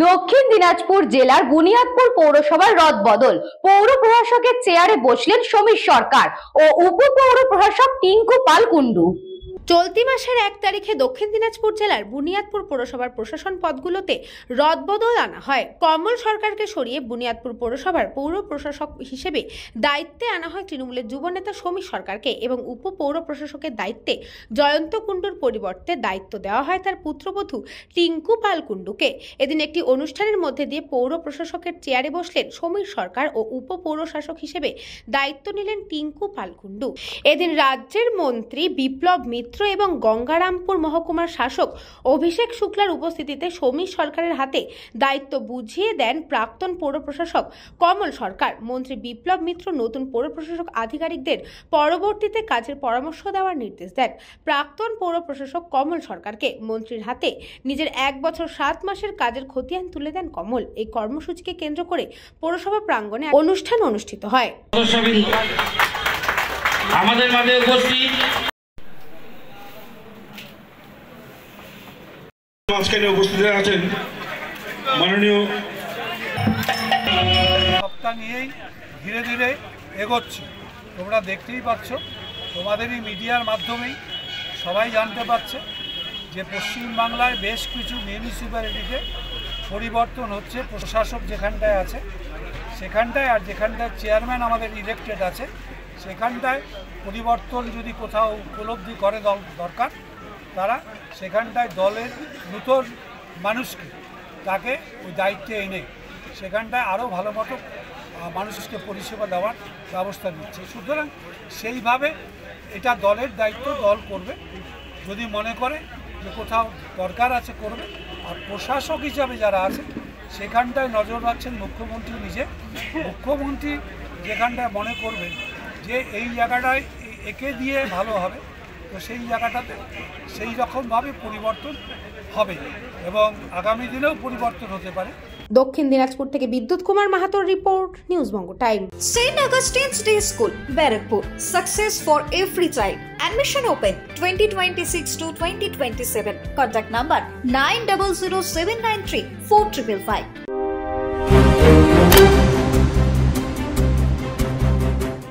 দক্ষিণ দিনাজপুর জেলার বুনিয়াদপুর পৌরসভার রদবদল। পৌর প্রশাসকের চেয়ারে বসলেন সমীর সরকার ও উপপৌর প্রশাসক টিঙ্কু পাল কুন্ডু। চলতি মাসের 1 তারিখে দক্ষিণ দিনাজপুর জেলার বুনিয়াদপুর পৌরসভার প্রশাসন পদগুলোতে রদবদল আনা হয়। কমল সরকারকে সরিয়ে বুনিয়াদপুর পৌরসভার পৌর প্রশাসক হিসেবে দায়িত্বে আনা হয় তৃণমূলের যুবনেতা সমীর সরকারকে এবং উপপৌর প্রশাসকের দায়িত্বে জয়ন্ত কুণ্ডুর পরিবর্তে দায়িত্ব দেওয়া হয় তার পুত্রবধূ টিঙ্কু পাল কুণ্ডুকে। এদিন একটি অনুষ্ঠানের মধ্যে দিয়ে পৌর প্রশাসকের চেয়ারে বসলেন সমীর সরকার ও উপপৌর শাসক হিসেবে দায়িত্ব নিলেন টিঙ্কু পাল কুণ্ডু। এদিন রাজ্যের মন্ত্রী বিপ্লব মিত্র এবং গঙ্গারামপুর মহকুমার শাসক অভিষেক শুক্লার উপস্থিতিতে সমীর সরকারের হাতে দায়িত্ব বুঝিয়ে দেন প্রাক্তন পৌর প্রশাসক কমল সরকার। মন্ত্রী বিপ্লব মিত্র নতুন পৌর প্রশাসক আধিকারিকদের পরবর্তীতে কাজের পরামর্শ দেওয়ার নির্দেশ দেন। প্রাক্তন পৌর প্রশাসক কমল সরকারকে মন্ত্রীর হাতে নিজের 1 বছর 7 মাসের কাজের খতিয়ান তুলে দেন কমল। এই কর্মসূচিকে কেন্দ্র করে পৌরসভা প্রাঙ্গণে অনুষ্ঠান অনুষ্ঠিত হয়। আমাদের মাঝে উপস্থিত মাঝখানে উপস্থিত আছেন মাননীয় সপ্তাহ নিয়েই ধীরে ধীরে এগোচ্ছি। তোমরা দেখতেই পাচ্ছ, তোমাদেরই মিডিয়ার মাধ্যমেই সবাই জানতে পারছে যে পশ্চিমবাংলায় বেশ কিছু মিউনিসিপ্যালিটিতে পরিবর্তন হচ্ছে। প্রশাসক যেখানটায় আছে সেখানটায়, আর যেখানটায় চেয়ারম্যান আমাদের ইলেক্টেড আছে সেখানটায় পরিবর্তন যদি কোথাও উপলব্ধি করে দরকার, তারা সেখানটায় দলের নতুন মানুষকে তাকে ওই দায়িত্বে এনে সেখানটায় আরও ভালো মতো মানুষকে পরিষেবা দেওয়ার ব্যবস্থা নিচ্ছে। সুতরাং সেইভাবে এটা দলের দায়িত্ব, দল করবে। যদি মনে করে যে কোথাও দরকার আছে করবে। আর প্রশাসক হিসাবে যারা আছে সেখানটায় নজর রাখছেন মুখ্যমন্ত্রী নিজে। মুখ্যমন্ত্রী যেখানটায় মনে করবেন যে এই জায়গাটায় একে দিয়ে ভালো হবে, তো সেই জায়গাটাতে সেই রকমভাবে পরিবর্তন হবে এবং আগামী দিনেও পরিবর্তন হতে পারে। দক্ষিণ দিনাজপুর থেকে বিদ্যুৎ Kumar মাহাতোর report, news Banga time. St. Augustine's Day School, Barrackpur. Success for every child. Admission open 2026 to 2027. Contact number 900793 4555.